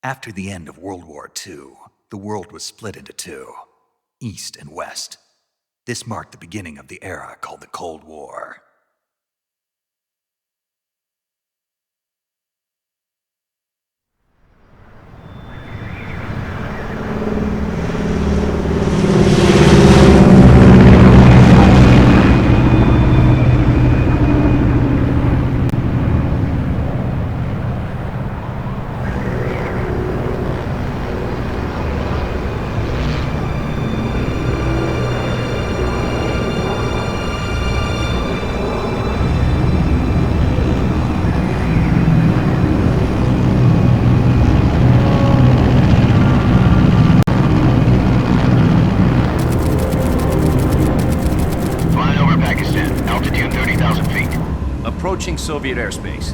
After the end of World War II, the world was split into two, East and West. This marked the beginning of the era called the Cold War. Approaching Soviet airspace.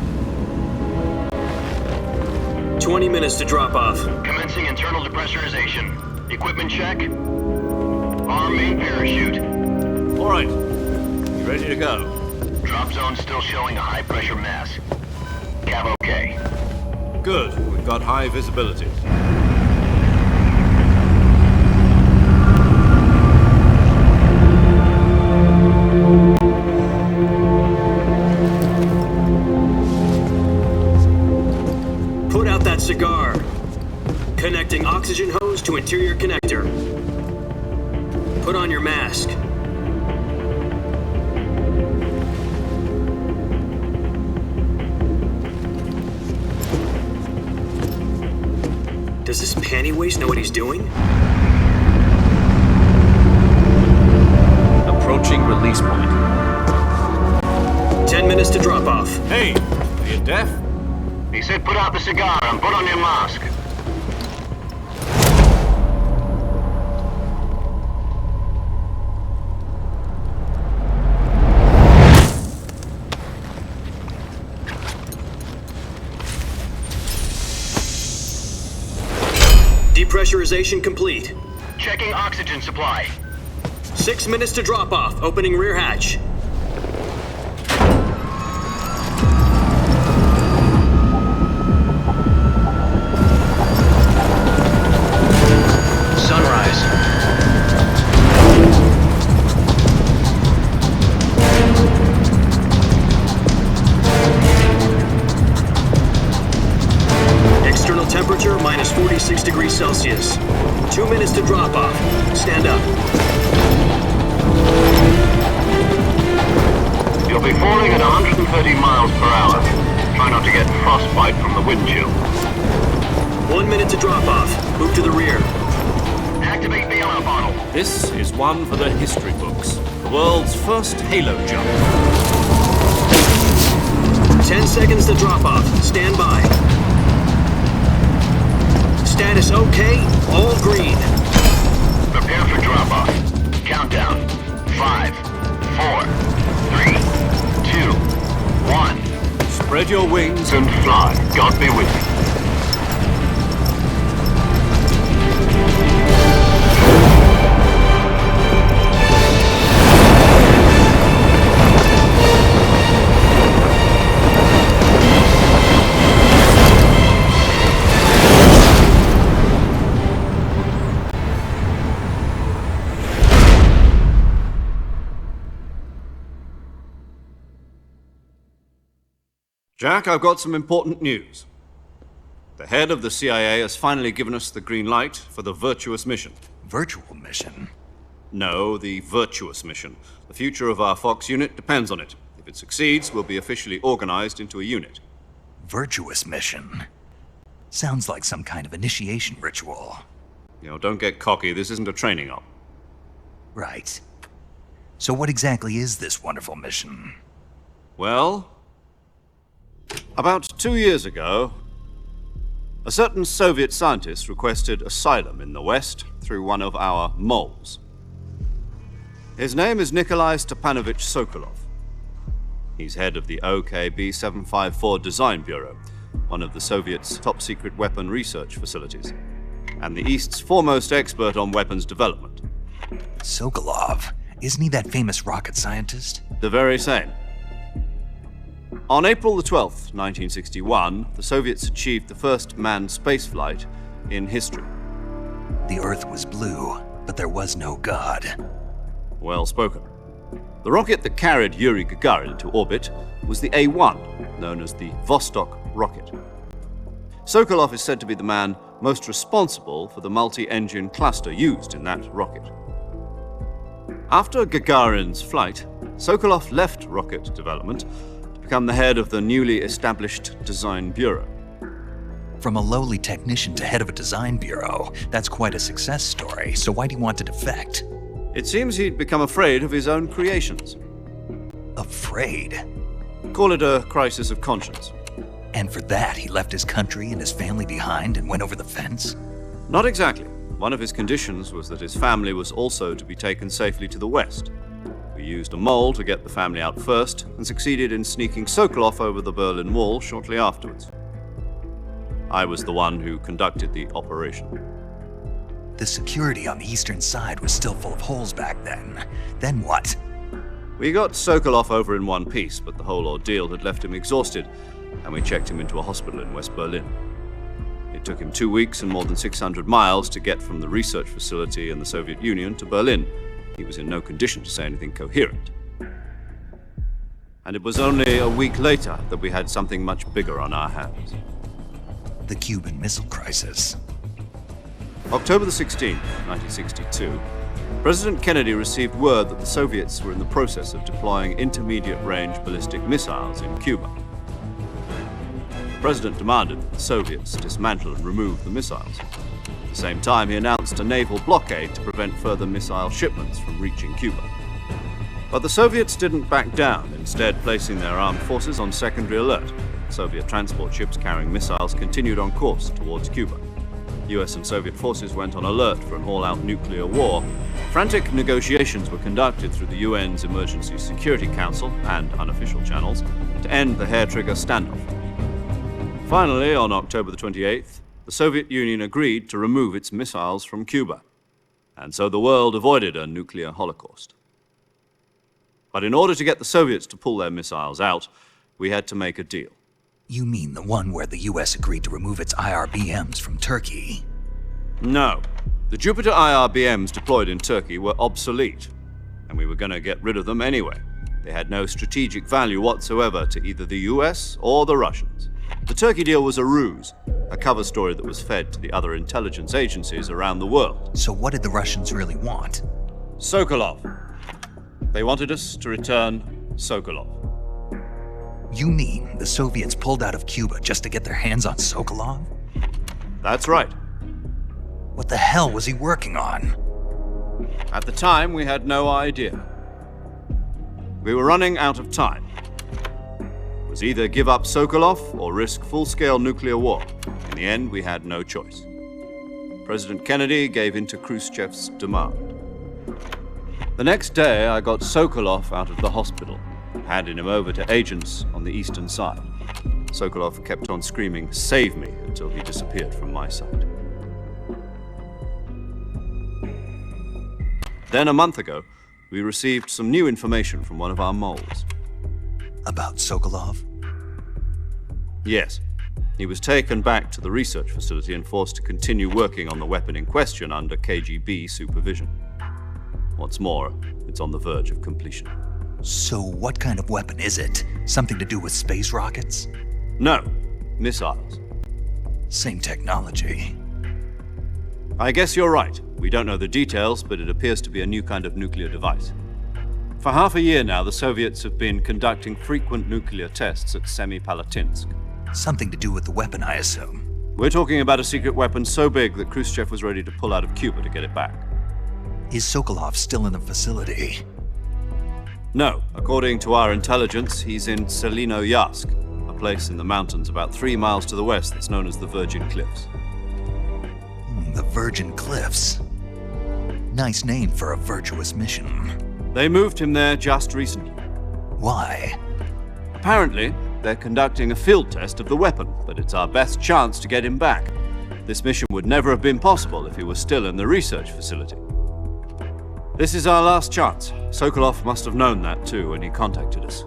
20 minutes to drop off. Commencing internal depressurization. Equipment check. Arm main parachute. All right. You ready to go? Drop zone still showing a high pressure mass. Cav okay. Good. We've got high visibility. Cigar. Connecting oxygen hose to interior connector. Put on your mask. Does this panty waste know what he's doing? Approaching release point. 10 minutes to drop off. Hey, are you deaf? He said put out the cigar and put on your mask. Depressurization complete. Checking oxygen supply. 6 minutes to drop off. Opening rear hatch. Temperature minus 46 degrees Celsius. 2 minutes to drop off. Stand up. You'll be falling at 130 miles per hour. Try not to get frostbite from the wind chill. 1 minute to drop off. Move to the rear. Activate the yellow bottle. This is one for the history books. The world's first halo jump. 10 seconds to drop off. Stand by. Status okay, all green. Prepare for drop-off. Countdown. 5, 4, 3, 2, 1. Spread your wings And fly. God be with you. Jack, I've got some important news. The head of the CIA has finally given us the green light for the Virtuous mission. Virtual mission? No, the Virtuous mission. The future of our Fox unit depends on it. If it succeeds, we'll be officially organized into a unit. Virtuous mission? Sounds like some kind of initiation ritual. You know, don't get cocky. This isn't a training op. Right. So what exactly is this wonderful mission? Well, about 2 years ago, a certain Soviet scientist requested asylum in the West through one of our moles. His name is Nikolai Stepanovich Sokolov. He's head of the OKB-754 Design Bureau, one of the Soviets' top-secret weapon research facilities, and the East's foremost expert on weapons development. Sokolov? Isn't he that famous rocket scientist? The very same. On April the 12th, 1961, the Soviets achieved the first manned spaceflight in history. The Earth was blue, but there was no God. Well spoken. The rocket that carried Yuri Gagarin to orbit was the A-1, known as the Vostok rocket. Sokolov is said to be the man most responsible for the multi-engine cluster used in that rocket. After Gagarin's flight, Sokolov left rocket development to become the head of the newly established Design Bureau. From a lowly technician to head of a design bureau, that's quite a success story, so why do you want to defect? It seems he'd become afraid of his own creations. Afraid? Call it a crisis of conscience. And for that, he left his country and his family behind and went over the fence? Not exactly. One of his conditions was that his family was also to be taken safely to the west. We used a mole to get the family out first and succeeded in sneaking Sokolov over the Berlin Wall shortly afterwards. I was the one who conducted the operation. The security on the eastern side was still full of holes back then. Then what? We got Sokolov over in one piece, but the whole ordeal had left him exhausted, and we checked him into a hospital in West Berlin. It took him 2 weeks and more than 600 miles to get from the research facility in the Soviet Union to Berlin. He was in no condition to say anything coherent. And it was only a week later that we had something much bigger on our hands. The Cuban Missile Crisis. October the 16th, 1962, President Kennedy received word that the Soviets were in the process of deploying intermediate-range ballistic missiles in Cuba. The President demanded that the Soviets dismantle and remove the missiles. At the same time, he announced a naval blockade to prevent further missile shipments from reaching Cuba. But the Soviets didn't back down, instead placing their armed forces on secondary alert. Soviet transport ships carrying missiles continued on course towards Cuba. US and Soviet forces went on alert for an all-out nuclear war. Frantic negotiations were conducted through the UN's Emergency Security Council and unofficial channels to end the hair-trigger standoff. Finally, on October the 28th, the Soviet Union agreed to remove its missiles from Cuba, and so the world avoided a nuclear holocaust. But in order to get the Soviets to pull their missiles out, we had to make a deal. You mean the one where the US agreed to remove its IRBMs from Turkey? No. The Jupiter IRBMs deployed in Turkey were obsolete, and we were going to get rid of them anyway. They had no strategic value whatsoever to either the US or the Russians. The Turkey deal was a ruse, a cover story that was fed to the other intelligence agencies around the world. So what did the Russians really want? Sokolov. They wanted us to return Sokolov. You mean the Soviets pulled out of Cuba just to get their hands on Sokolov? That's right. What the hell was he working on? At the time, we had no idea. We were running out of time. It was either give up Sokolov or risk full-scale nuclear war. In the end, we had no choice. President Kennedy gave in to Khrushchev's demand. The next day, I got Sokolov out of the hospital, handing him over to agents on the eastern side. Sokolov kept on screaming, "Save me," until he disappeared from my sight. Then a month ago, we received some new information from one of our moles. About Sokolov? Yes. He was taken back to the research facility and forced to continue working on the weapon in question under KGB supervision. What's more, it's on the verge of completion. So what kind of weapon is it? Something to do with space rockets? No, missiles. Same technology. I guess you're right. We don't know the details, but it appears to be a new kind of nuclear device. For half a year now, the Soviets have been conducting frequent nuclear tests at Semipalatinsk. Something to do with the weapon, I assume. We're talking about a secret weapon so big that Khrushchev was ready to pull out of Cuba to get it back. Is Sokolov still in the facility? No. According to our intelligence, he's in Selinoyarsk, a place in the mountains about 3 miles to the west that's known as the Virgin Cliffs. The Virgin Cliffs. Nice name for a virtuous mission. They moved him there just recently. Why? Apparently, they're conducting a field test of the weapon, but it's our best chance to get him back. This mission would never have been possible if he was still in the research facility. This is our last chance. Sokolov must have known that too when he contacted us.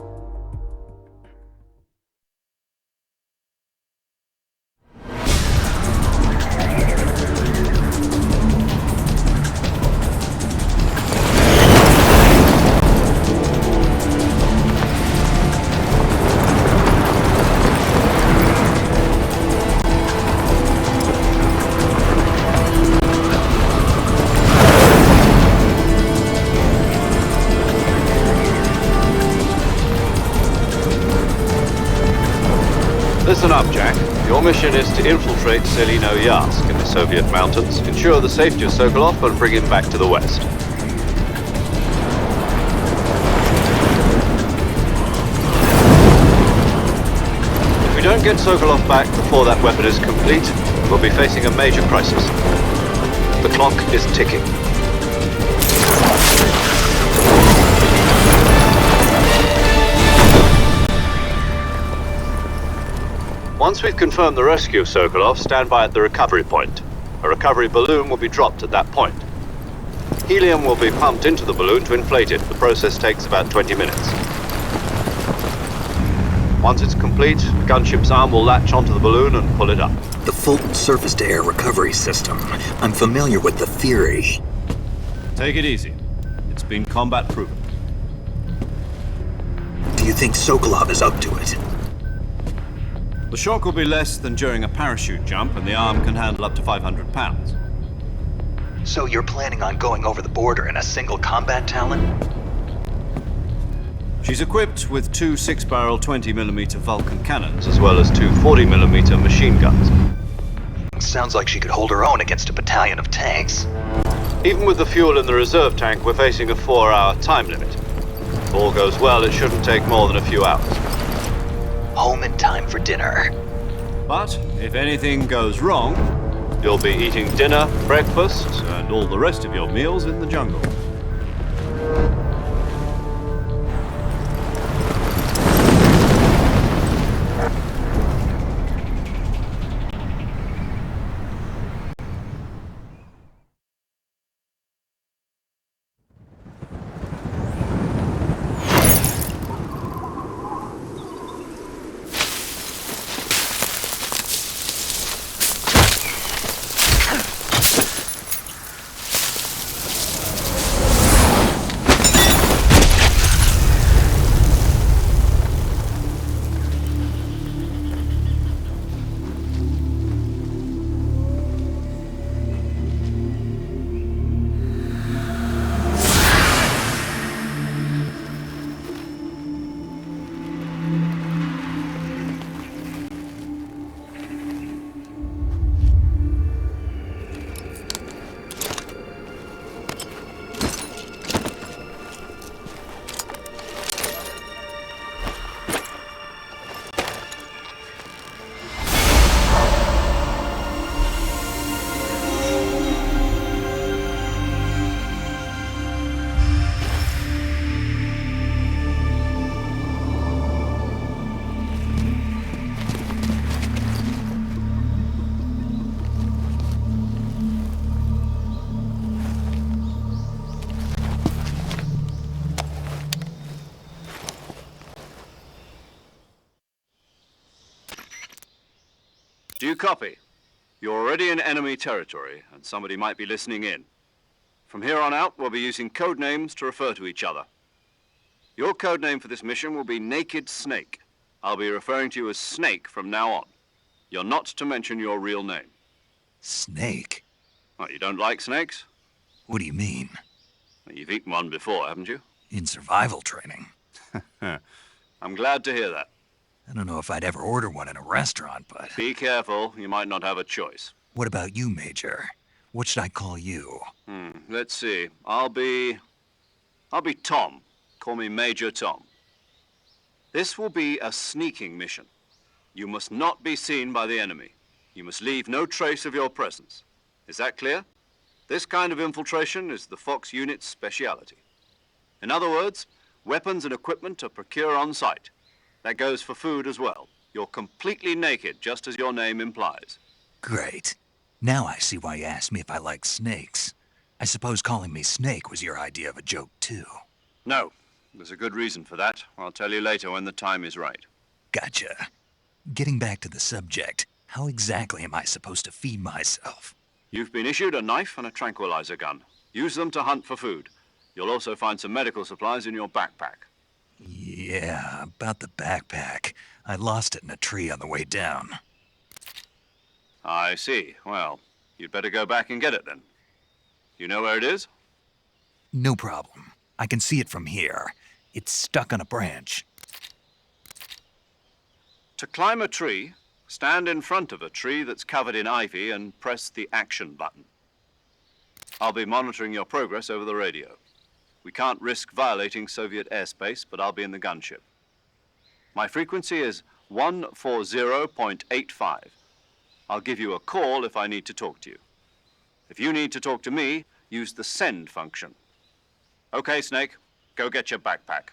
Listen up, Jack. Your mission is to infiltrate Selino Yask in the Soviet mountains, ensure the safety of Sokolov, and bring him back to the West. If we don't get Sokolov back before that weapon is complete, we'll be facing a major crisis. The clock is ticking. Once we've confirmed the rescue of Sokolov, stand by at the recovery point. A recovery balloon will be dropped at that point. Helium will be pumped into the balloon to inflate it. The process takes about 20 minutes. Once it's complete, the gunship's arm will latch onto the balloon and pull it up. The Fulton surface-to-air recovery system. I'm familiar with the theory. Take it easy. It's been combat proven. Do you think Sokolov is up to it? The shock will be less than during a parachute jump, and the arm can handle up to 500 pounds. So you're planning on going over the border in a single combat Talon? She's equipped with two 6-barrel 20mm Vulcan cannons, as well as two 40mm machine guns. Sounds like she could hold her own against a battalion of tanks. Even with the fuel in the reserve tank, we're facing a 4-hour time limit. If all goes well, it shouldn't take more than a few hours. Home in time for dinner. But if anything goes wrong, you'll be eating dinner, breakfast, and all the rest of your meals in the jungle. Do you copy? You're already in enemy territory, and somebody might be listening in. From here on out, we'll be using code names to refer to each other. Your code name for this mission will be Naked Snake. I'll be referring to you as Snake from now on. You're not to mention your real name. Snake? What, you don't like snakes? What do you mean? Well, you've eaten one before, haven't you? In survival training. I'm glad to hear that. I don't know if I'd ever order one in a restaurant, but... Be careful, you might not have a choice. What about you, Major? What should I call you? Let's see. I'll be Tom. Call me Major Tom. This will be a sneaking mission. You must not be seen by the enemy. You must leave no trace of your presence. Is that clear? This kind of infiltration is the Fox unit's speciality. In other words, weapons and equipment are procured on site. That goes for food as well. You're completely naked, just as your name implies. Great. Now I see why you asked me if I like snakes. I suppose calling me Snake was your idea of a joke, too. No, there's a good reason for that. I'll tell you later when the time is right. Gotcha. Getting back to the subject, how exactly am I supposed to feed myself? You've been issued a knife and a tranquilizer gun. Use them to hunt for food. You'll also find some medical supplies in your backpack. Yeah, about the backpack. I lost it in a tree on the way down. I see. Well, you'd better go back and get it then. You know where it is? No problem. I can see it from here. It's stuck on a branch. To climb a tree, Stand in front of a tree that's covered in ivy and press the action button. I'll be monitoring your progress over the radio. We can't risk violating Soviet airspace, but I'll be in the gunship. My frequency is 140.85. I'll give you a call if I need to talk to you. If you need to talk to me, use the send function. Okay, Snake, go get your backpack.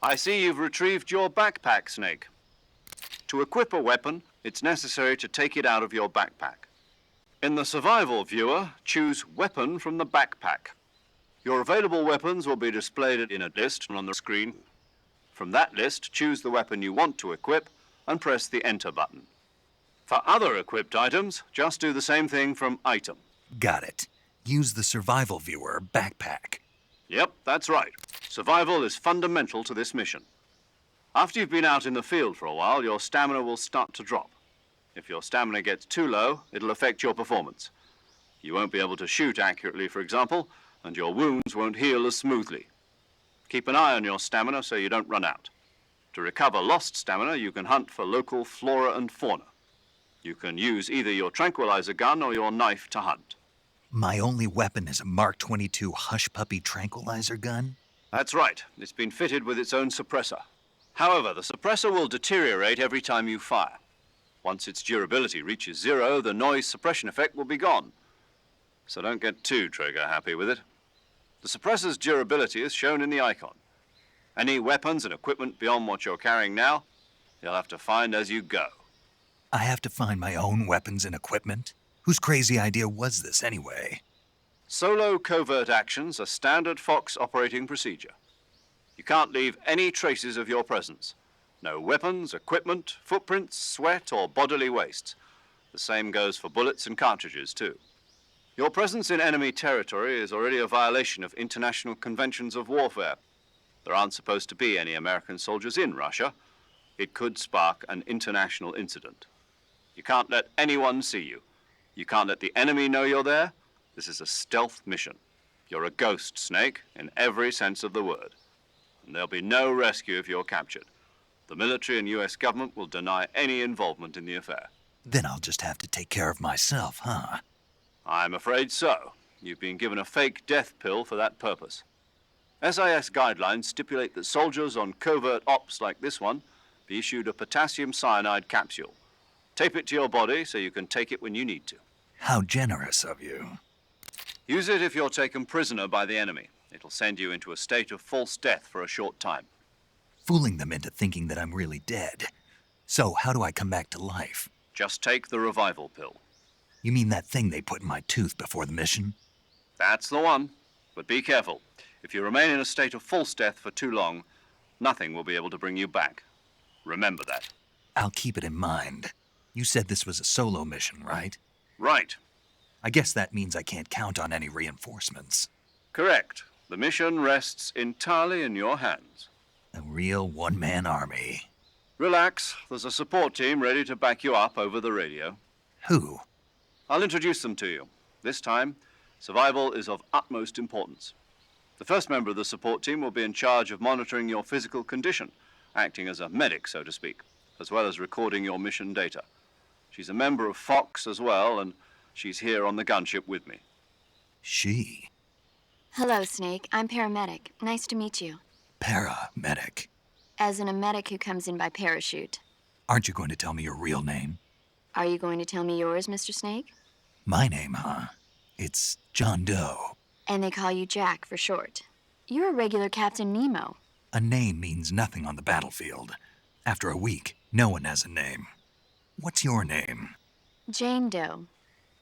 I see you've retrieved your backpack, Snake. To equip a weapon, it's necessary to take it out of your backpack. In the survival viewer, choose Weapon from the backpack. Your available weapons will be displayed in a list on the screen. From that list, choose the weapon you want to equip and press the Enter button. For other equipped items, just do the same thing from Item. Got it. Use the survival viewer backpack. Yep, that's right. Survival is fundamental to this mission. After you've been out in the field for a while, your stamina will start to drop. If your stamina gets too low, it'll affect your performance. You won't be able to shoot accurately, for example, and your wounds won't heal as smoothly. Keep an eye on your stamina so you don't run out. To recover lost stamina, you can hunt for local flora and fauna. You can use either your tranquilizer gun or your knife to hunt. My only weapon is a Mark 22 Hush Puppy tranquilizer gun? That's right. It's been fitted with its own suppressor. However, the suppressor will deteriorate every time you fire. Once its durability reaches 0, the noise suppression effect will be gone. So don't get too trigger-happy with it. The suppressor's durability is shown in the icon. Any weapons and equipment beyond what you're carrying now, you'll have to find as you go. I have to find my own weapons and equipment? Whose crazy idea was this anyway? Solo covert actions are standard Fox operating procedure. You can't leave any traces of your presence. No weapons, equipment, footprints, sweat, or bodily waste. The same goes for bullets and cartridges, too. Your presence in enemy territory is already a violation of international conventions of warfare. There aren't supposed to be any American soldiers in Russia. It could spark an international incident. You can't let anyone see you. You can't let the enemy know you're there. This is a stealth mission. You're a ghost, Snake, in every sense of the word. And there'll be no rescue if you're captured. The military and US government will deny any involvement in the affair. Then I'll just have to take care of myself, huh? I'm afraid so. You've been given a fake death pill for that purpose. SIS guidelines stipulate that soldiers on covert ops like this one be issued a potassium cyanide capsule. Tape it to your body so you can take it when you need to. How generous of you. Use it if you're taken prisoner by the enemy. It'll send you into a state of false death for a short time. Fooling them into thinking that I'm really dead. So how do I come back to life? Just take the revival pill. You mean that thing they put in my tooth before the mission? That's the one. But be careful. If you remain in a state of false death for too long, nothing will be able to bring you back. Remember that. I'll keep it in mind. You said this was a solo mission, right? Right. I guess that means I can't count on any reinforcements. Correct. The mission rests entirely in your hands. A real one-man army. Relax. There's a support team ready to back you up over the radio. Who? I'll introduce them to you. This time, survival is of utmost importance. The first member of the support team will be in charge of monitoring your physical condition, acting as a medic, so to speak, as well as recording your mission data. She's a member of Fox as well, and she's here on the gunship with me. She? Hello, Snake. I'm paramedic. Nice to meet you. Paramedic. As in a medic who comes in by parachute. Aren't you going to tell me your real name? Are you going to tell me yours, Mr. Snake? My name, huh? It's John Doe. And they call you Jack for short. You're a regular Captain Nemo. A name means nothing on the battlefield. After a week, no one has a name. What's your name? Jane Doe.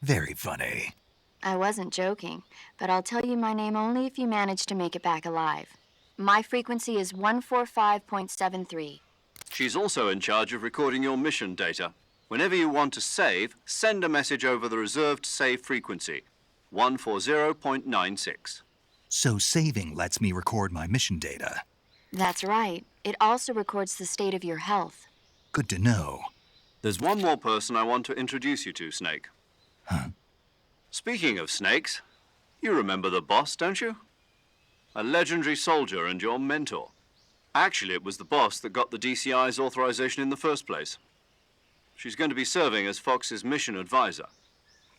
Very funny. I wasn't joking, but I'll tell you my name only if you manage to make it back alive. My frequency is 145.73. She's also in charge of recording your mission data. Whenever you want to save, send a message over the reserved save frequency, 140.96. So saving lets me record my mission data. That's right. It also records the state of your health. Good to know. There's one more person I want to introduce you to, Snake. Huh? Speaking of snakes, you remember the boss, don't you? A legendary soldier and your mentor. Actually, it was the boss that got the DCI's authorization in the first place. She's going to be serving as Fox's mission advisor.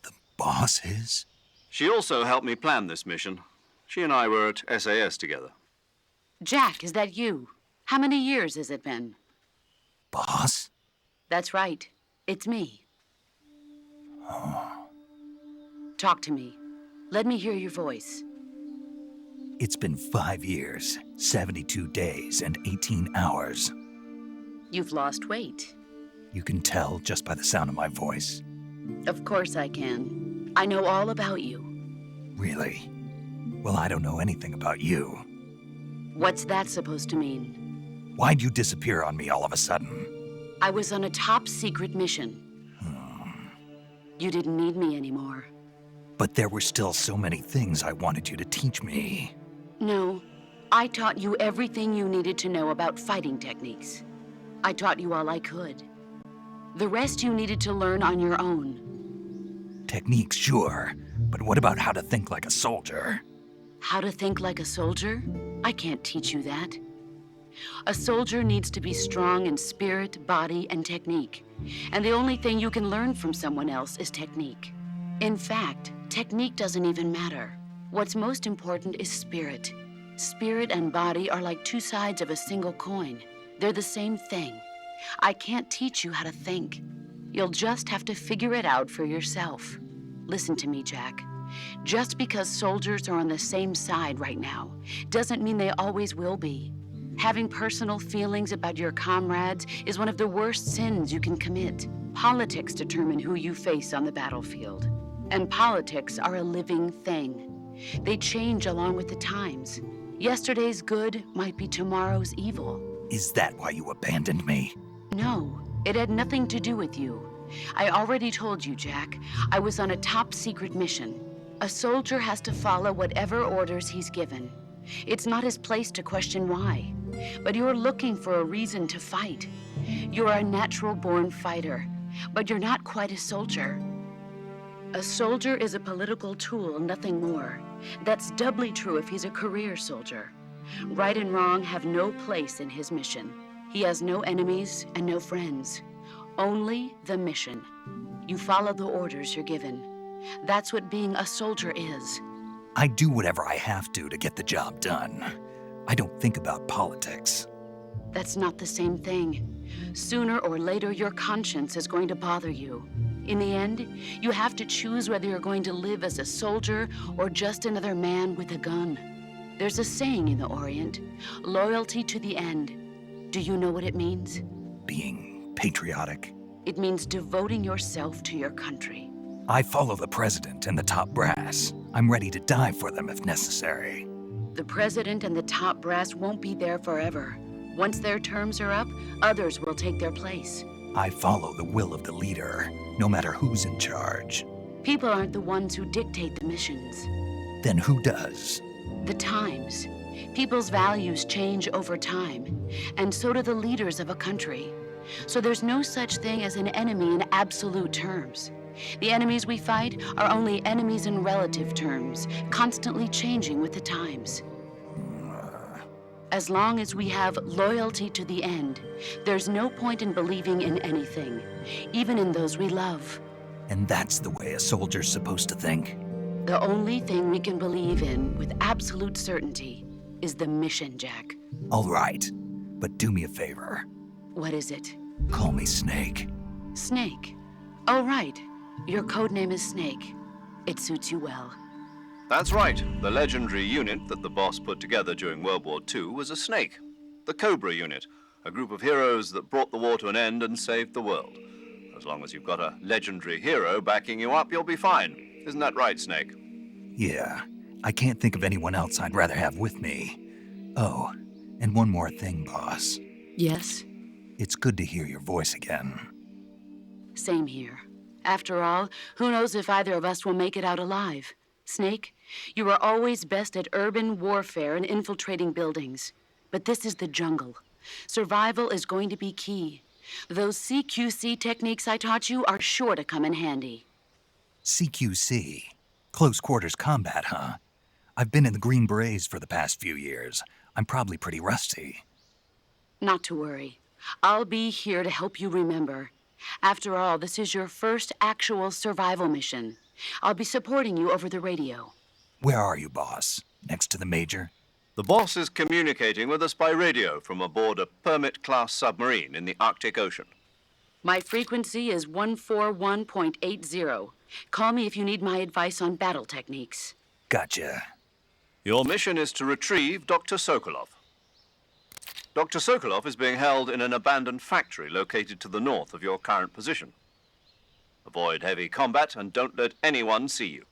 The boss is? She also helped me plan this mission. She and I were at SAS together. Jack, is that you? How many years has it been? Boss? That's right. It's me. Talk to me. Let me hear your voice. It's been 5 years, 72 days, and 18 hours. You've lost weight. You can tell just by the sound of my voice. Of course I can. I know all about you. Really? Well, I don't know anything about you. What's that supposed to mean? Why'd you disappear on me all of a sudden? I was on a top secret mission. You didn't need me anymore. But there were still so many things I wanted you to teach me. No, I taught you everything you needed to know about fighting techniques. I taught you all I could. The rest you needed to learn on your own. Techniques, sure. But what about how to think like a soldier? How to think like a soldier? I can't teach you that. A soldier needs to be strong in spirit, body, and technique. And the only thing you can learn from someone else is technique. In fact, technique doesn't even matter. What's most important is spirit. Spirit and body are like two sides of a single coin. They're the same thing. I can't teach you how to think. You'll just have to figure it out for yourself. Listen to me, Jack. Just because soldiers are on the same side right now doesn't mean they always will be. Having personal feelings about your comrades is one of the worst sins you can commit. Politics determine who you face on the battlefield. And politics are a living thing. They change along with the times. Yesterday's good might be tomorrow's evil. Is that why you abandoned me? No, it had nothing to do with you. I already told you, Jack. I was on a top secret mission. A soldier has to follow whatever orders he's given. It's not his place to question why. But you're looking for a reason to fight. You're a natural-born fighter, but you're not quite a soldier. A soldier is a political tool, nothing more. That's doubly true if he's a career soldier. Right and wrong have no place in his mission. He has no enemies and no friends. Only the mission. You follow the orders you're given. That's what being a soldier is. I do whatever I have to get the job done. I don't think about politics. That's not the same thing. Sooner or later, your conscience is going to bother you. In the end, you have to choose whether you're going to live as a soldier or just another man with a gun. There's a saying in the Orient, loyalty to the end. Do you know what it means? Being patriotic. It means devoting yourself to your country. I follow the president and the top brass. I'm ready to die for them if necessary. The president and the top brass won't be there forever. Once their terms are up, others will take their place. I follow the will of the leader, no matter who's in charge. People aren't the ones who dictate the missions. Then who does? The times. People's values change over time, and so do the leaders of a country. So there's no such thing as an enemy in absolute terms. The enemies we fight are only enemies in relative terms, constantly changing with the times. As long as we have loyalty to the end, there's no point in believing in anything, even in those we love. And that's the way a soldier's supposed to think? The only thing we can believe in with absolute certainty is the mission, Jack. All right, but do me a favor. What is it? Call me Snake. Snake. Oh, right. Your codename is Snake. It suits you well. That's right. The legendary unit that the boss put together during World War II was a snake. The Cobra unit, a group of heroes that brought the war to an end and saved the world. As long as you've got a legendary hero backing you up, you'll be fine. Isn't that right, Snake? Yeah, I can't think of anyone else I'd rather have with me. Oh, and one more thing, boss. Yes? It's good to hear your voice again. Same here. After all, who knows if either of us will make it out alive? Snake, you are always best at urban warfare and infiltrating buildings. But this is the jungle. Survival is going to be key. Those CQC techniques I taught you are sure to come in handy. CQC? Close quarters combat, huh? I've been in the Green Berets for the past few years. I'm probably pretty rusty. Not to worry. I'll be here to help you remember. After all, this is your first actual survival mission. I'll be supporting you over the radio. Where are you, boss? Next to the Major? The boss is communicating with us by radio from aboard a Permit-class submarine in the Arctic Ocean. My frequency is 141.80. Call me if you need my advice on battle techniques. Gotcha. Your mission is to retrieve Dr. Sokolov. Dr. Sokolov is being held in an abandoned factory located to the north of your current position. Avoid heavy combat and don't let anyone see you.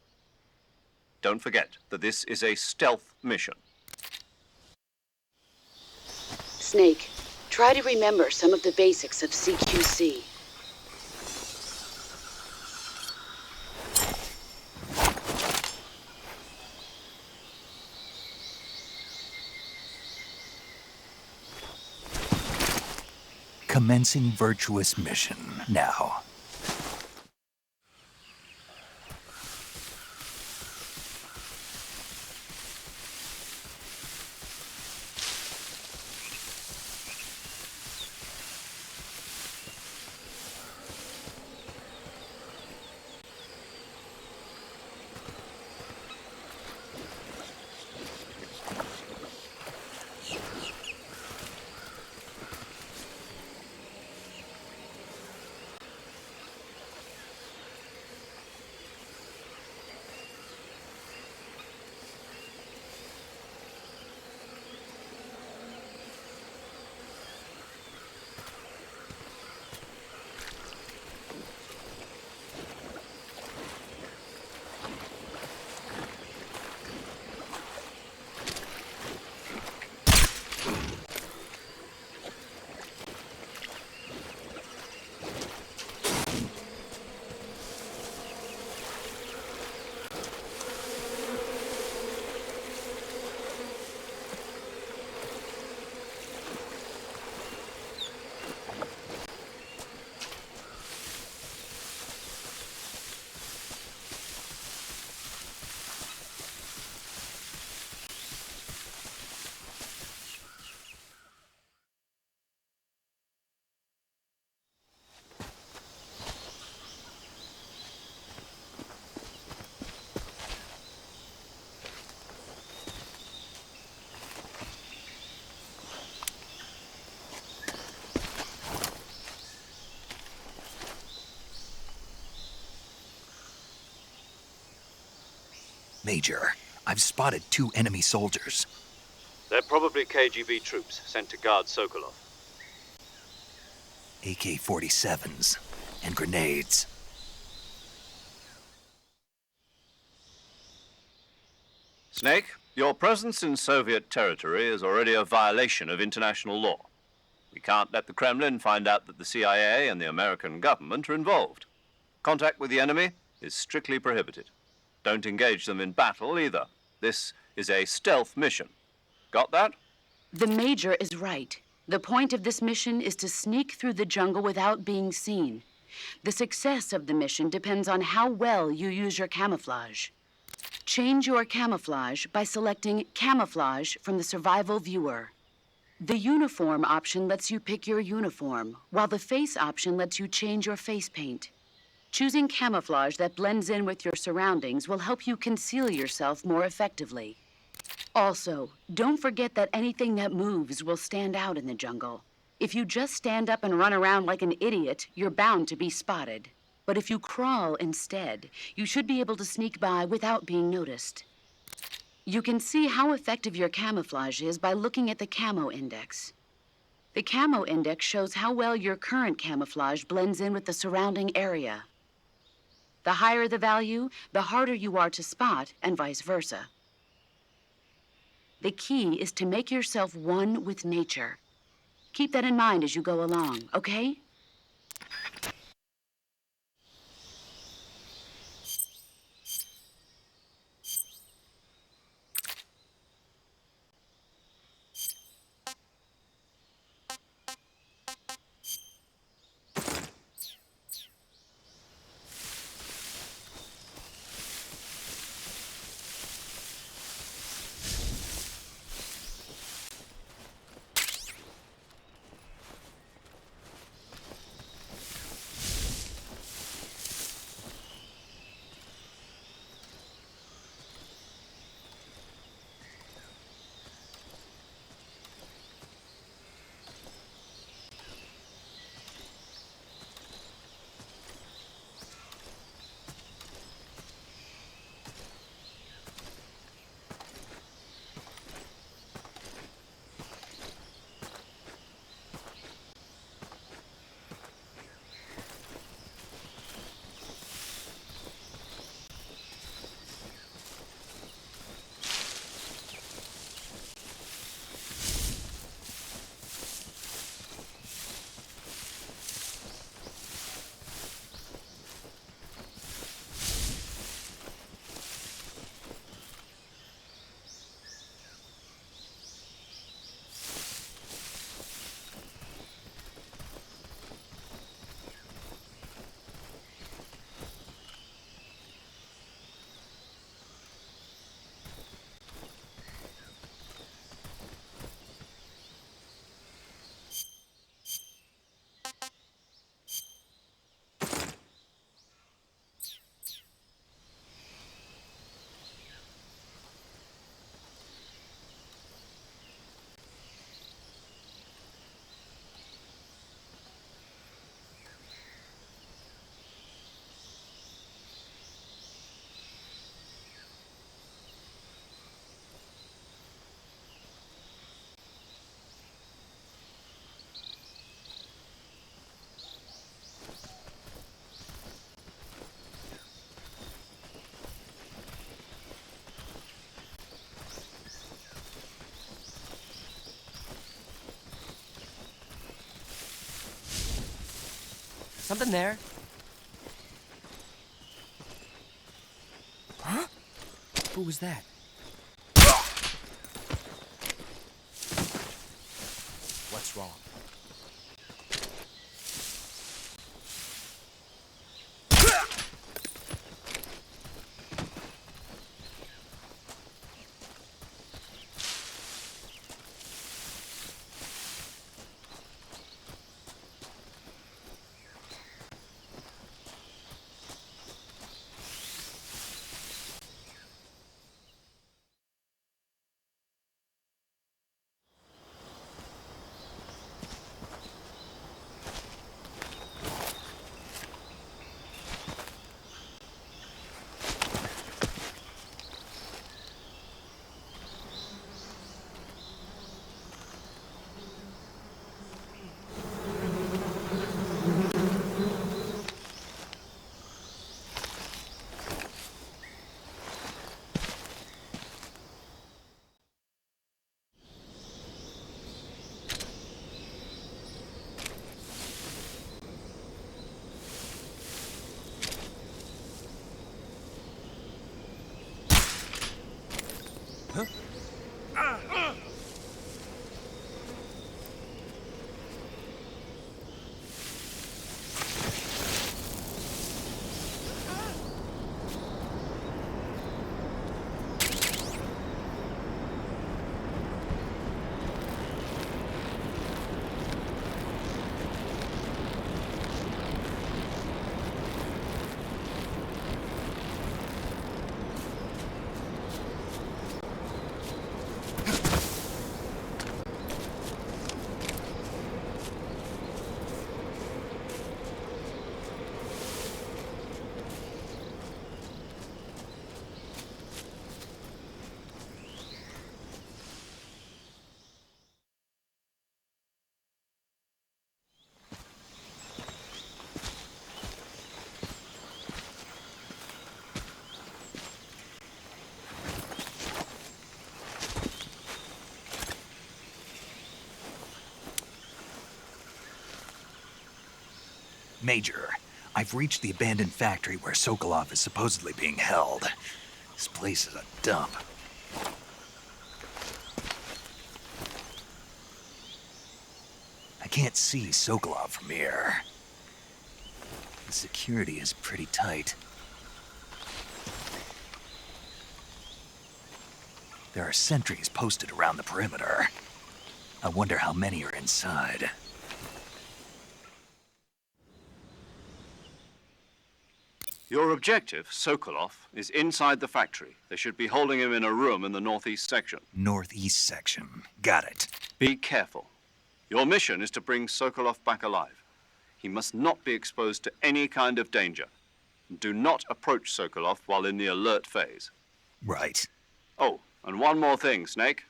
Don't forget that this is a stealth mission. Snake, try to remember some of the basics of CQC. Commencing Virtuous mission now. Major, I've spotted 2 enemy soldiers. They're probably KGB troops sent to guard Sokolov. AK-47s and grenades. Snake, your presence in Soviet territory is already a violation of international law. We can't let the Kremlin find out that the CIA and the American government are involved. Contact with the enemy is strictly prohibited. Don't engage them in battle either. This is a stealth mission. Got that? The Major is right. The point of this mission is to sneak through the jungle without being seen. The success of the mission depends on how well you use your camouflage. Change your camouflage by selecting Camouflage from the Survival Viewer. The Uniform option lets you pick your uniform, while the Face option lets you change your face paint. Choosing camouflage that blends in with your surroundings will help you conceal yourself more effectively. Also, don't forget that anything that moves will stand out in the jungle. If you just stand up and run around like an idiot, you're bound to be spotted. But if you crawl instead, you should be able to sneak by without being noticed. You can see how effective your camouflage is by looking at the camo index. The camo index shows how well your current camouflage blends in with the surrounding area. The higher the value, the harder you are to spot, and vice versa. The key is to make yourself one with nature. Keep that in mind as you go along, okay? Something there. Huh? Who was that? What's wrong? Major, I've reached the abandoned factory where Sokolov is supposedly being held. This place is a dump. I can't see Sokolov from here. The security is pretty tight. There are sentries posted around the perimeter. I wonder how many are inside. Your objective, Sokolov, is inside the factory. They should be holding him in a room in the northeast section. Northeast section. Got it. Be careful. Your mission is to bring Sokolov back alive. He must not be exposed to any kind of danger. Do not approach Sokolov while in the alert phase. Right. Oh, and one more thing, Snake.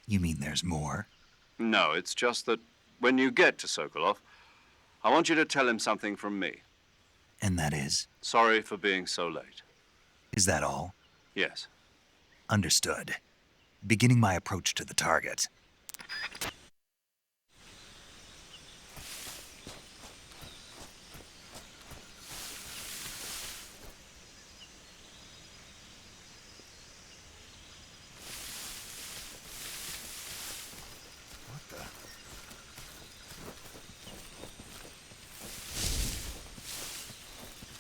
You mean there's more? No, it's just that when you get to Sokolov, I want you to tell him something from me. And that is? Sorry for being so late. Is that all? Yes. Understood. Beginning my approach to the target.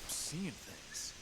Seeing things.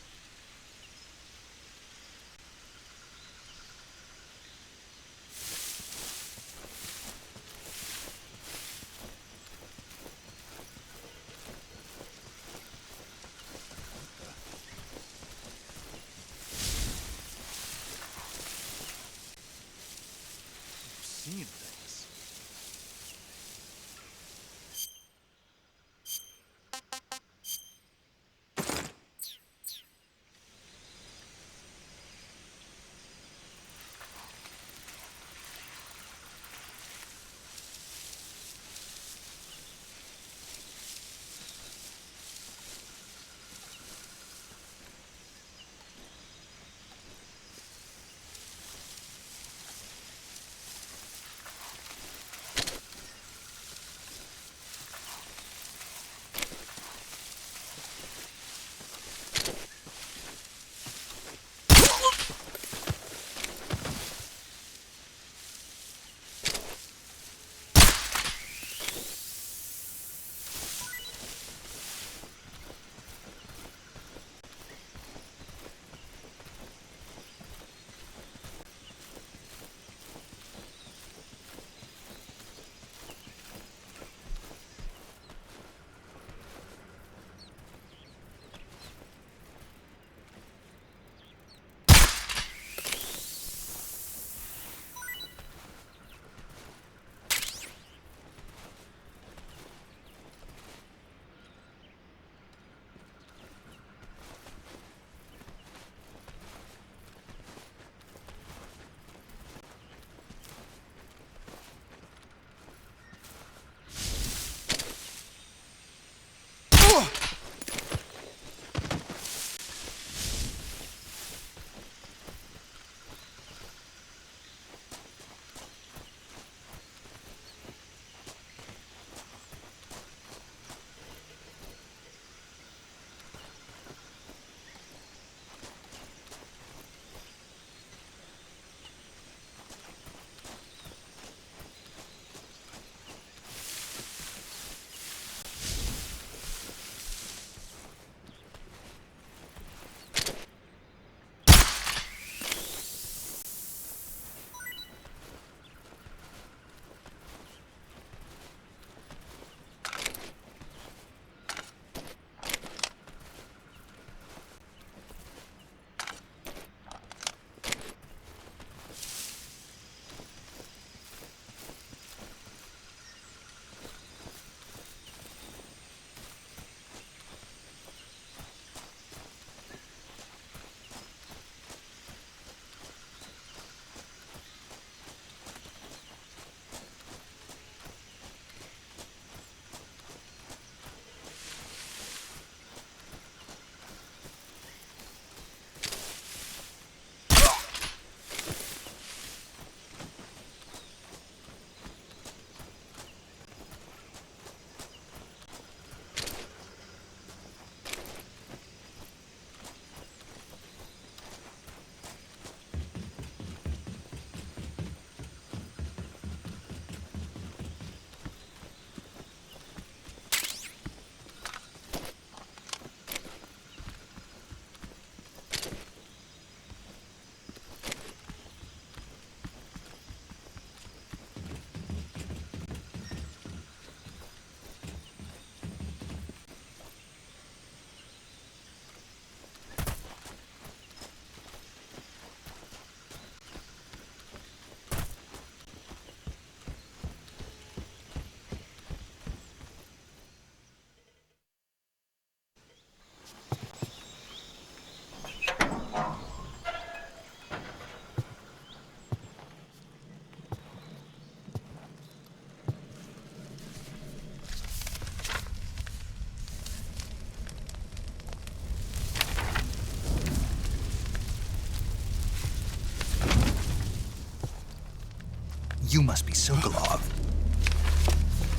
You must be Sokolov.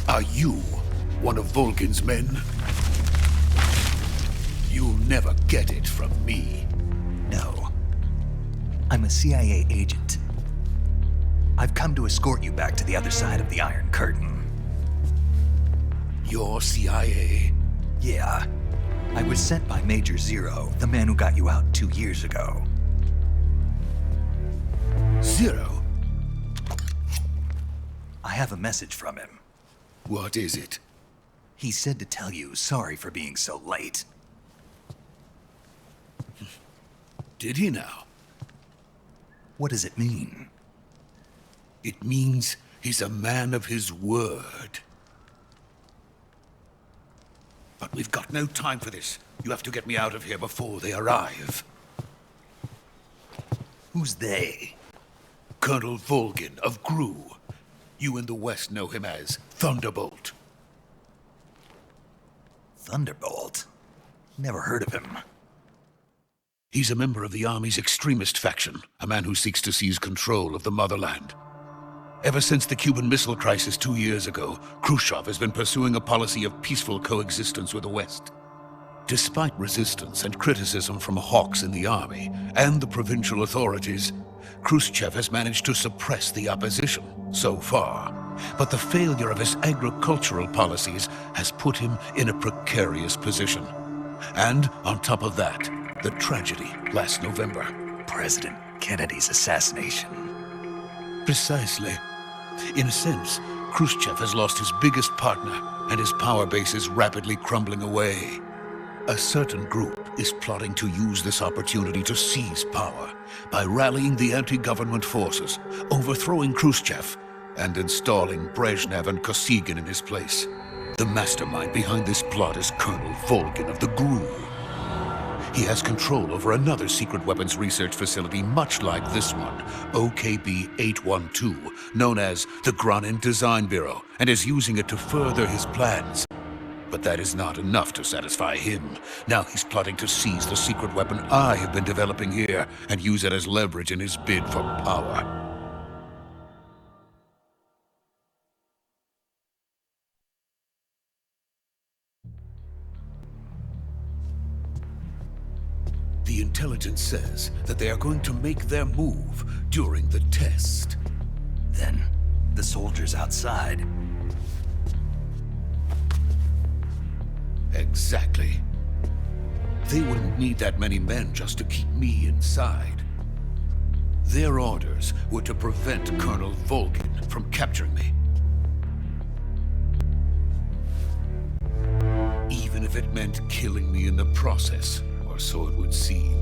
Are you one of Volgin's men? You'll never get it from me. No. I'm a CIA agent. I've come to escort you back to the other side of the Iron Curtain. You're CIA? Yeah. I was sent by Major Zero, the man who got you out 2 years ago. Zero? I have a message from him. What is it? He said to tell you sorry for being so late. Did he now? What does it mean? It means he's a man of his word. But we've got no time for this. You have to get me out of here before they arrive. Who's they? Colonel Volgin of GRU. You in the West know him as Thunderbolt. Thunderbolt? Never heard of him. He's a member of the Army's extremist faction, a man who seeks to seize control of the motherland. Ever since the Cuban Missile Crisis 2 years ago, Khrushchev has been pursuing a policy of peaceful coexistence with the West. Despite resistance and criticism from hawks in the army and the provincial authorities, Khrushchev has managed to suppress the opposition so far. But the failure of his agricultural policies has put him in a precarious position. And on top of that, the tragedy last November. President Kennedy's assassination. Precisely. In a sense, Khrushchev has lost his biggest partner, and his power base is rapidly crumbling away. A certain group is plotting to use this opportunity to seize power by rallying the anti-government forces, overthrowing Khrushchev, and installing Brezhnev and Kosygin in his place. The mastermind behind this plot is Colonel Volgin of the GRU. He has control over another secret weapons research facility much like this one, OKB-812, known as the Granin Design Bureau, and is using it to further his plans. But that is not enough to satisfy him. Now he's plotting to seize the secret weapon I have been developing here and use it as leverage in his bid for power. The intelligence says that they are going to make their move during the test. Then, the soldiers outside. Exactly. They wouldn't need that many men just to keep me inside. Their orders were to prevent Colonel Volgin from capturing me. Even if it meant killing me in the process. Or so it would seem.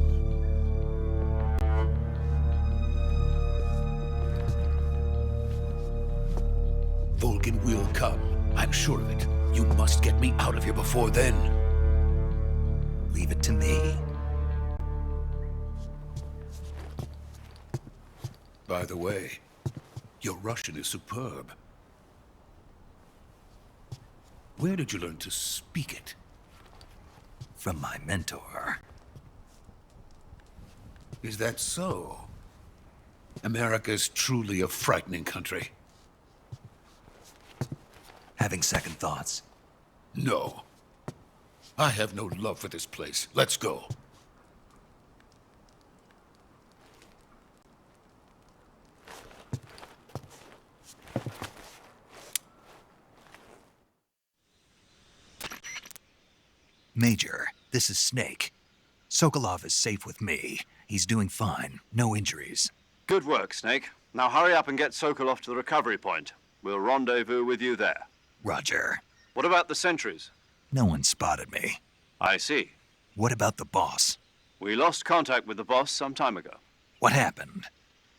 Volgin will come. I'm sure of it. You must get me out of here before then. Leave it to me. By the way, your Russian is superb. Where did you learn to speak it? From my mentor. Is that so? America's truly a frightening country. Having second thoughts? No. I have no love for this place. Let's go. Major, this is Snake. Sokolov is safe with me. He's doing fine. No injuries. Good work, Snake. Now hurry up and get Sokolov to the recovery point. We'll rendezvous with you there. Roger. What about the sentries? No one spotted me. I see. What about the boss? We lost contact with the boss some time ago. What happened?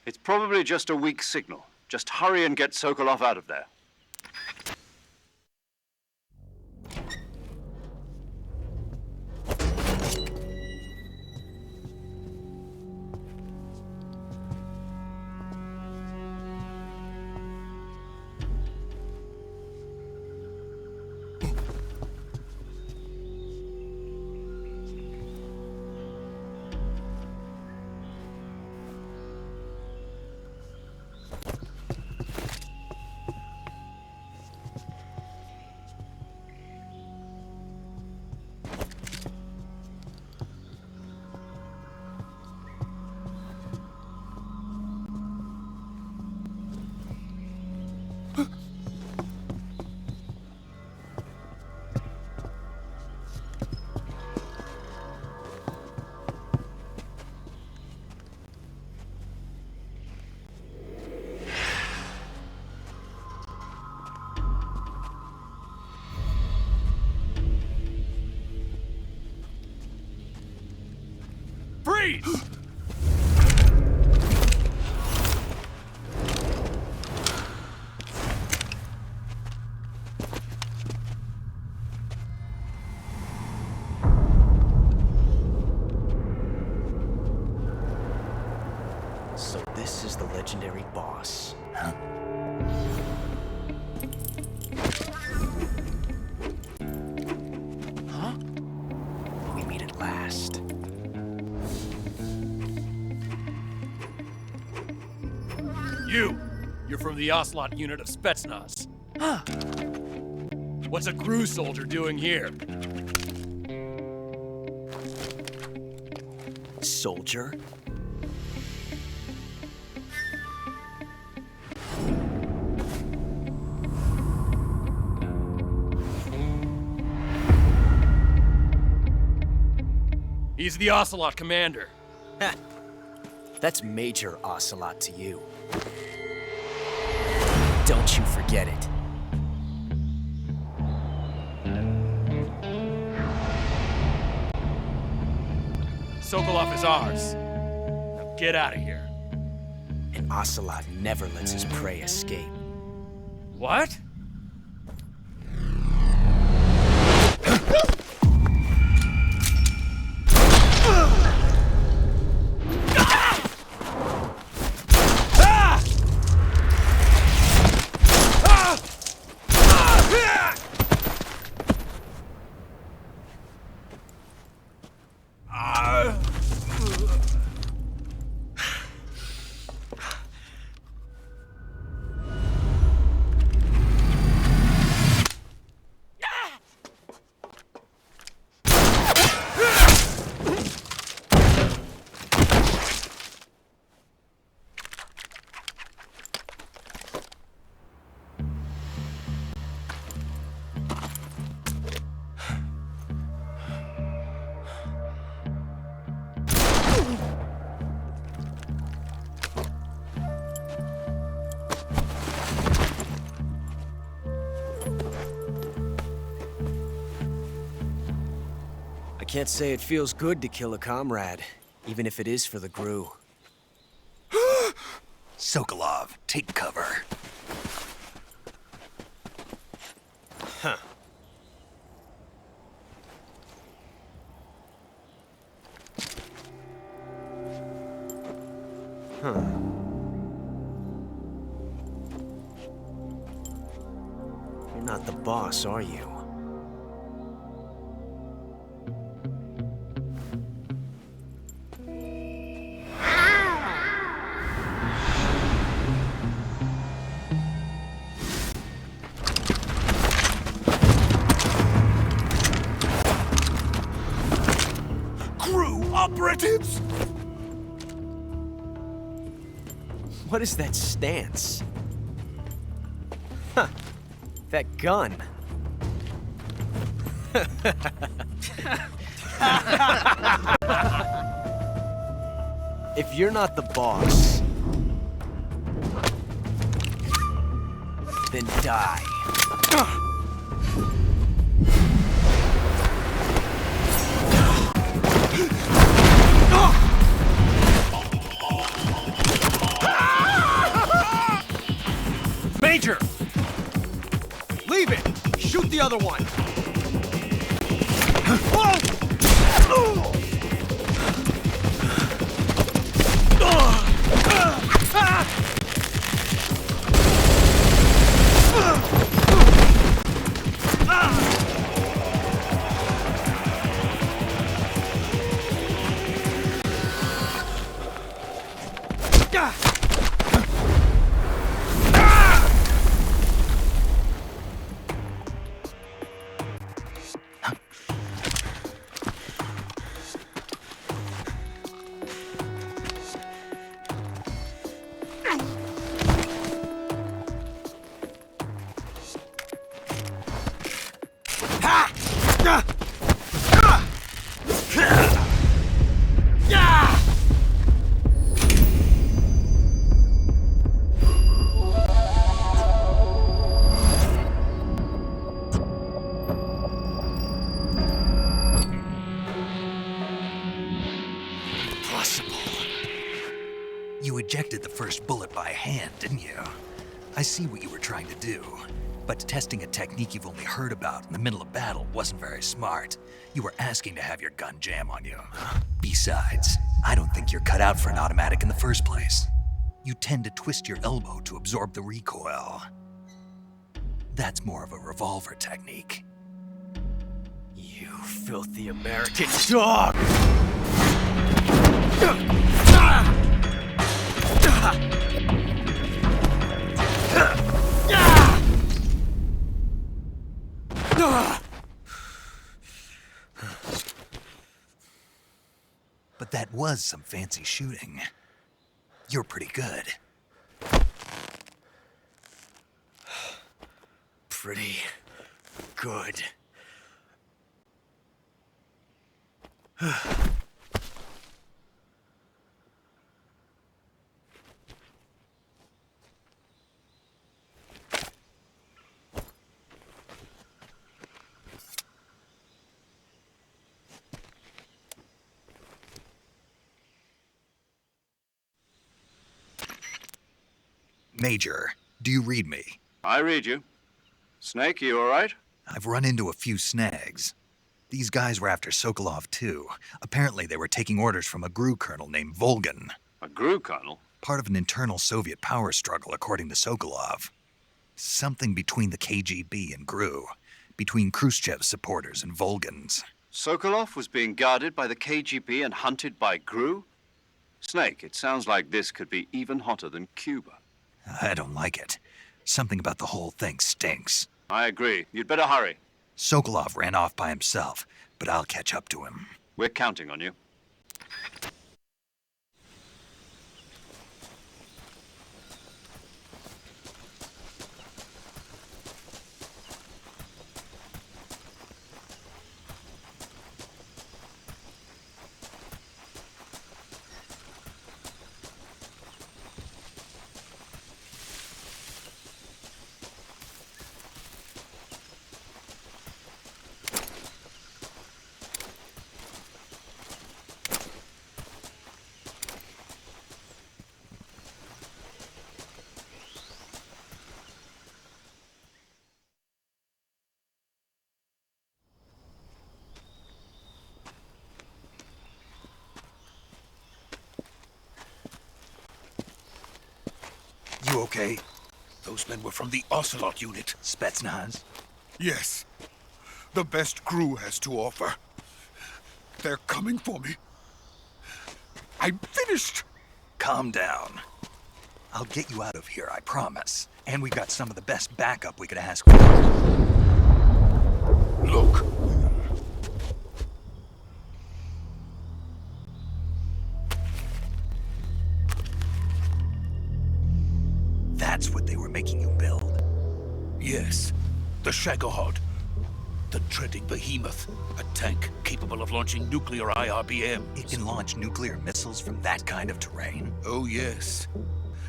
It's probably just a weak signal. Just hurry and get Sokolov out of there. Freeze! So this is the legendary boss. Huh? Huh? We meet at last. You're from the Ocelot unit of Spetsnaz. Huh. What's a crew soldier doing here? Soldier? He's the Ocelot commander. Ha! That's Major Ocelot to you. Don't you forget it. Sokolov is ours. Now get out of here. And Ocelot never lets his prey escape. What? I can't say it feels good to kill a comrade, even if it is for the GRU. Sokolov, take cover. Huh. Huh. You're not the boss, are you? Operatives? What is that stance? Huh. That gun. If you're not the boss, then die. Major! Leave it! Shoot the other one! Impossible. You ejected the first bullet by hand, didn't you? I see what you were trying to do, but testing a technique you've only heard about in the middle of battle wasn't very smart. You were asking to have your gun jam on you. Besides, I don't think you're cut out for an automatic in the first place. You tend to twist your elbow to absorb the recoil. That's more of a revolver technique. You filthy American dog! But that was some fancy shooting. You're pretty good. Pretty good. Major, do you read me? I read you. Snake, you all right? I've run into a few snags. These guys were after Sokolov too. Apparently they were taking orders from a GRU colonel named Volgan. A GRU colonel? Part of an internal Soviet power struggle, according to Sokolov. Something between the KGB and GRU. Between Khrushchev's supporters and Volgan's. Sokolov was being guarded by the KGB and hunted by GRU? Snake, it sounds like this could be even hotter than Cuba. I don't like it. Something about the whole thing stinks. I agree. You'd better hurry. Sokolov ran off by himself, but I'll catch up to him. We're counting on you. You okay? Those men were from the Ocelot unit. Spetsnaz? Yes. The best GRU has to offer. They're coming for me. I'm finished! Calm down. I'll get you out of here, I promise. And we've got some of the best backup we could ask for. Look. That's what they were making you build? Yes. The Shagohod. The treading behemoth. A tank capable of launching nuclear IRBMs. It can launch nuclear missiles from that kind of terrain? Oh, yes.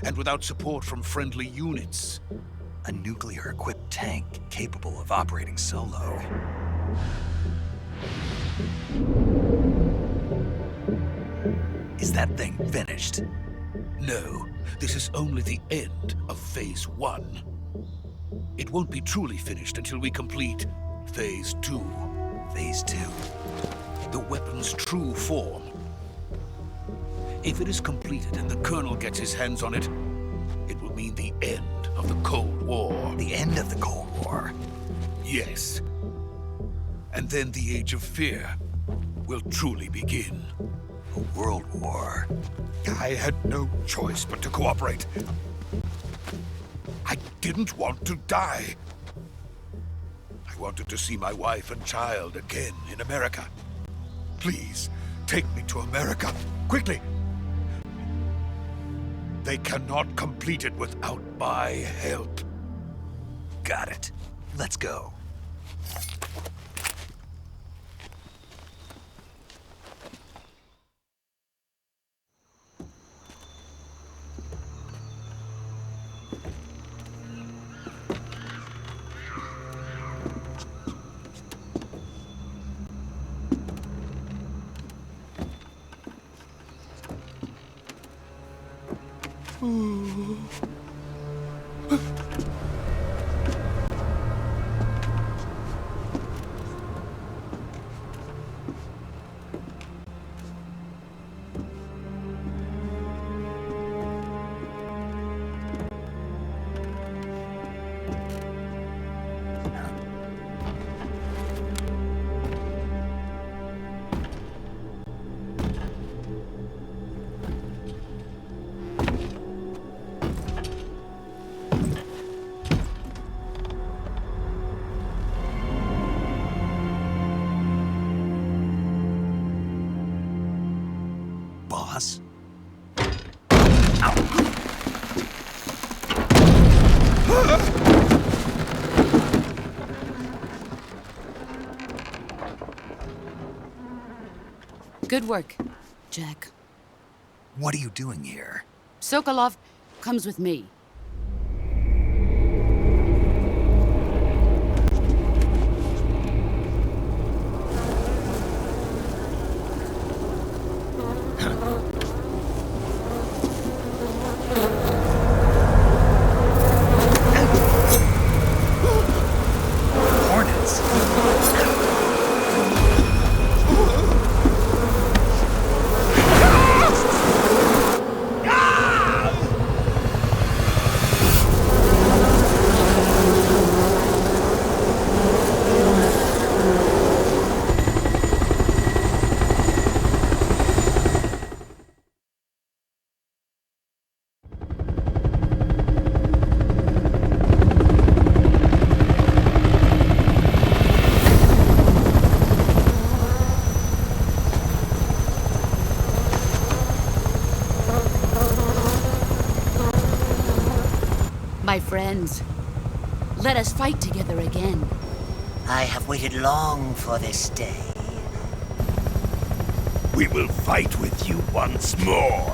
And without support from friendly units. A nuclear-equipped tank capable of operating solo. Is that thing finished? No, this is only the end of Phase 1. It won't be truly finished until we complete Phase 2. Phase 2? The weapon's true form. If it is completed and the Colonel gets his hands on it, it will mean the end of the Cold War. The end of the Cold War? Yes. And then the Age of Fear will truly begin. A world war. I had no choice but to cooperate. I didn't want to die. I wanted to see my wife and child again in America. Please, take me to America, quickly. They cannot complete it without my help. Got it. Let's go. Boss? Good work, Jack. What are you doing here? Sokolov comes with me. Hornets? My friends, let us fight together again. I have waited long for this day. We will fight with you once more.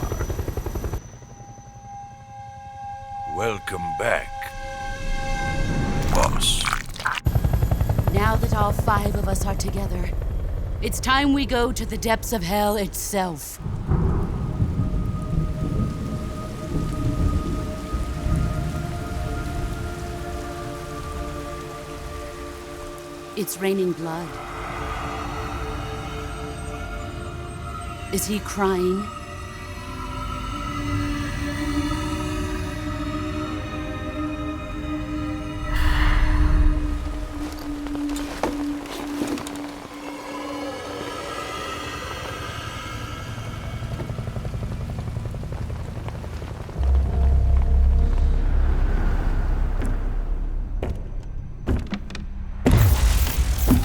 Welcome back, boss. Now that all 5 of us are together, it's time we go to the depths of hell itself. It's raining blood. Is he crying?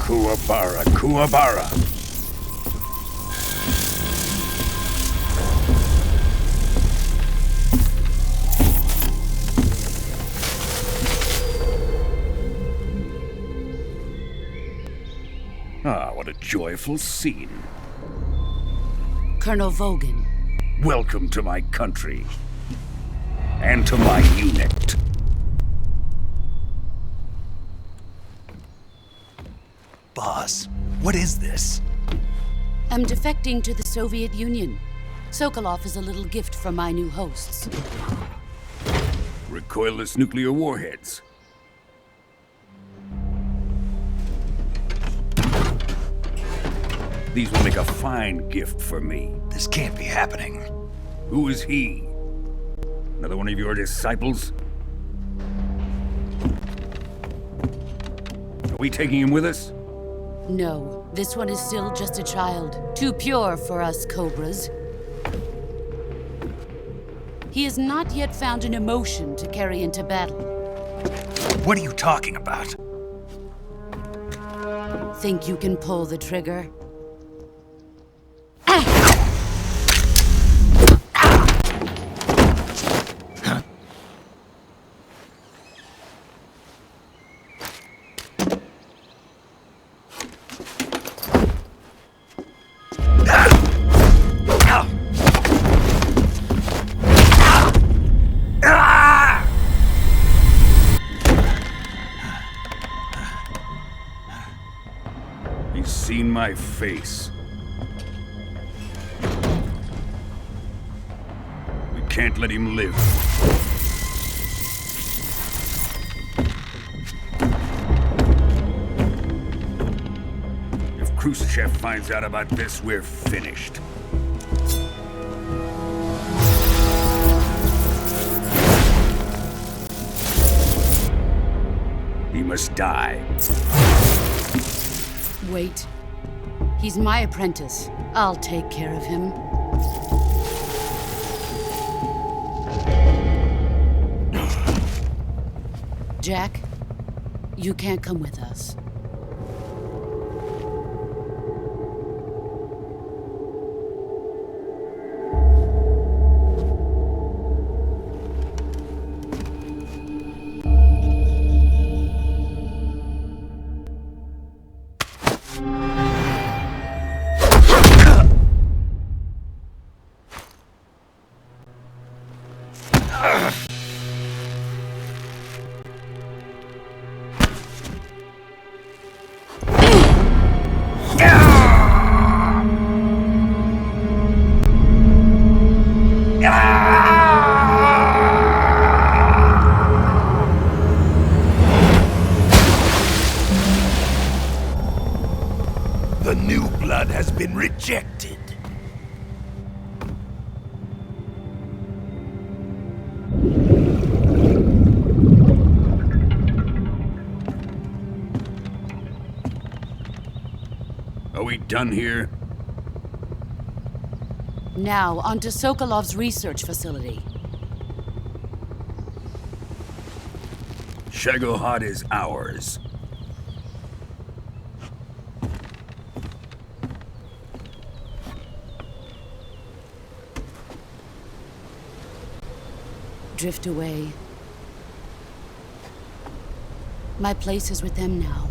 Kuwabara, Kuwabara. Ah, what a joyful scene. Colonel Vogan. Welcome to my country. And to my unit. Boss, what is this? I'm defecting to the Soviet Union. Sokolov is a little gift from my new hosts. Recoilless nuclear warheads. These will make a fine gift for me. This can't be happening. Who is he? Another one of your disciples? Are we taking him with us? No, this one is still just a child. Too pure for us Cobras. He has not yet found an emotion to carry into battle. What are you talking about? Think you can pull the trigger? He's seen my face. We can't let him live. If Khrushchev finds out about this, we're finished. He must die. Wait. He's my apprentice. I'll take care of him. Jack, you can't come with us. The new blood has been rejected. Are we done here? Now, on to Sokolov's research facility. Shagohod is ours. Drift away. My place is with them now.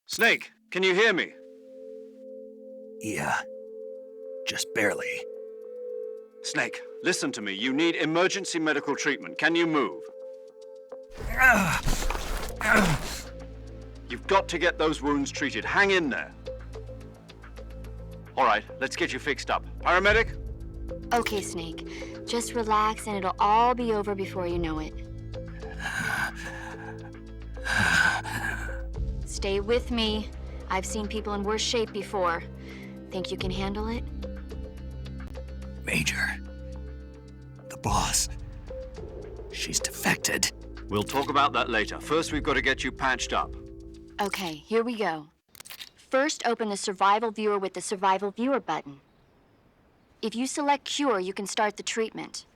Snake, can you hear me? Yeah. Just barely. Snake, listen to me. You need emergency medical treatment. Can you move? You've got to get those wounds treated. Hang in there. All right, let's get you fixed up. Paramedic? Okay, Snake. Just relax and it'll all be over before you know it. Stay with me. I've seen people in worse shape before. Think you can handle it? Major. The boss. She's defected. We'll talk about that later. First, we've got to get you patched up. Okay, here we go. First, open the Survival Viewer with the Survival Viewer button. If you select Cure, you can start the treatment.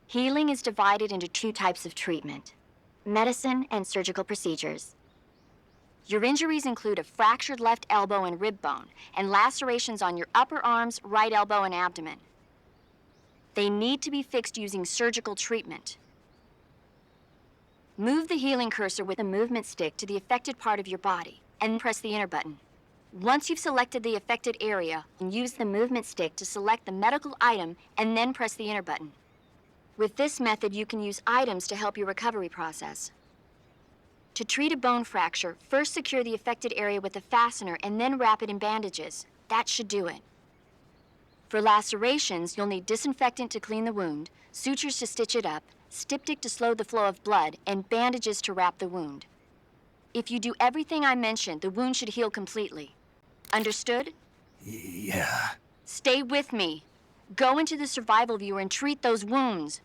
Healing is divided into two types of treatment: medicine and surgical procedures. Your injuries include a fractured left elbow and rib bone, and lacerations on your upper arms, right elbow, and abdomen. They need to be fixed using surgical treatment. Move the healing cursor with a movement stick to the affected part of your body, and press the enter button. Once you've selected the affected area, use the movement stick to select the medical item, and then press the enter button. With this method, you can use items to help your recovery process. To treat a bone fracture, first secure the affected area with a fastener and then wrap it in bandages. That should do it. For lacerations, you'll need disinfectant to clean the wound, sutures to stitch it up, styptic to slow the flow of blood, and bandages to wrap the wound. If you do everything I mentioned, the wound should heal completely. Understood? Yeah. Stay with me. Go into the Survival Viewer and treat those wounds.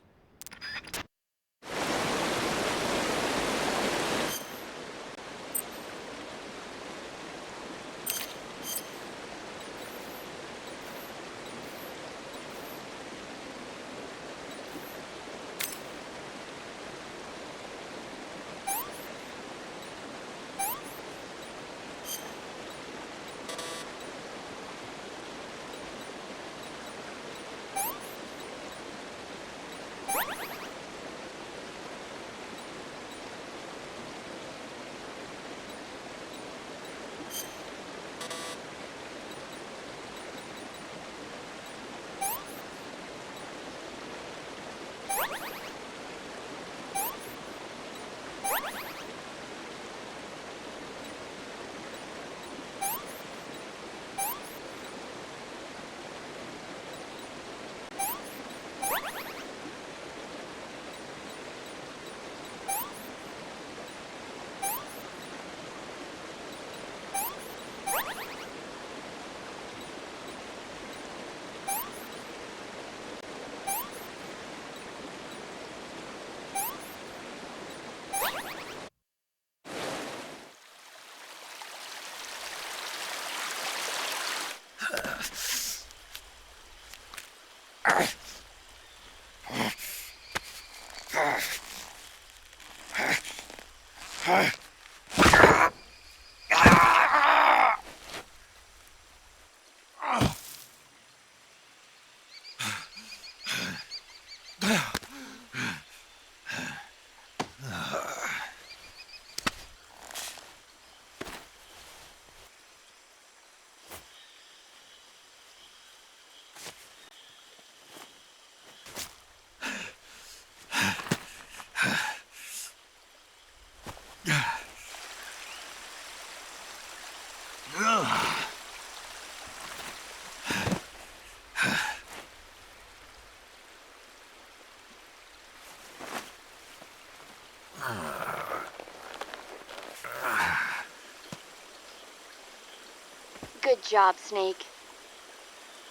Good job, Snake.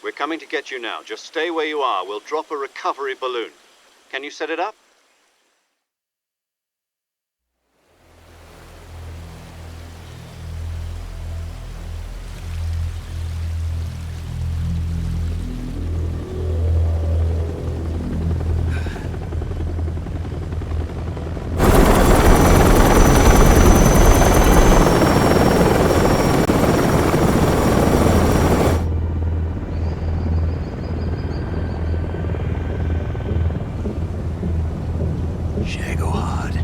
We're coming to get you now. Just stay where you are. We'll drop a recovery balloon. Can you set it up? Shagohod.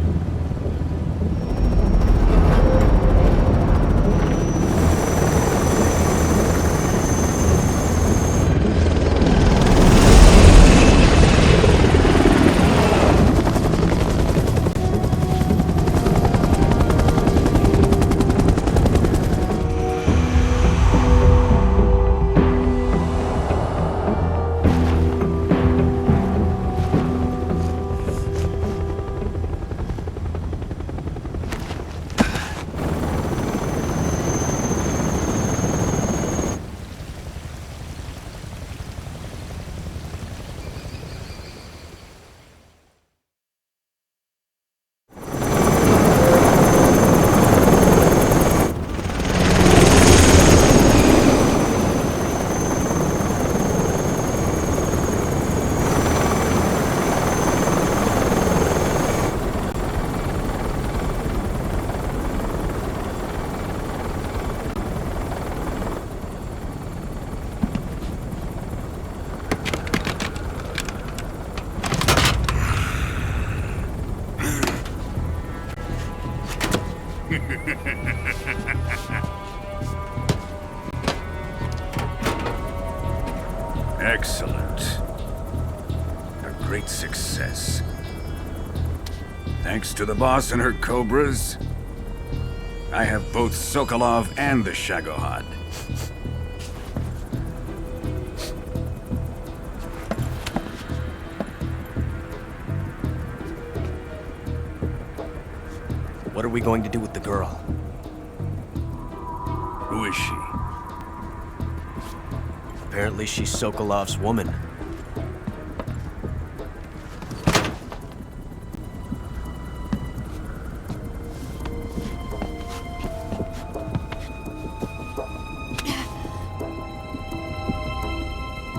Excellent. A great success. Thanks to the boss and her cobras, I have both Sokolov and the Shagohod. What are we going to do with the girl? Who is she? Apparently she's Sokolov's woman.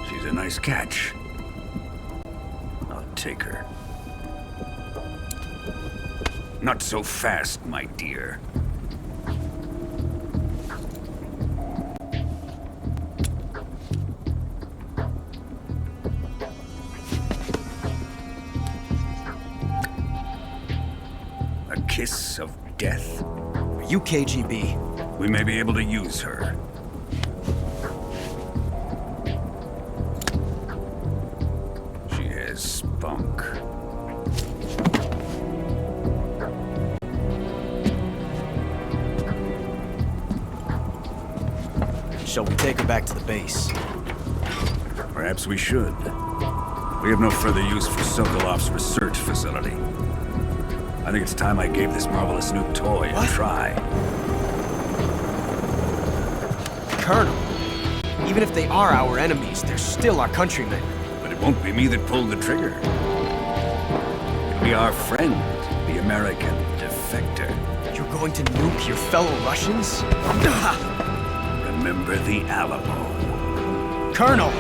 She's a nice catch. I'll take her. Not so fast, my dear. A kiss of death? Are you KGB? We may be able to use her. She has spunk. Shall we take her back to the base? Perhaps we should. We have no further use for Sokolov's research facility. I think it's time I gave this marvelous new toy a try. Colonel, even if they are our enemies, they're still our countrymen. But it won't be me that pulled the trigger. It'll be our friend, the American defector. You're going to nuke your fellow Russians? Remember the Alamo. Colonel!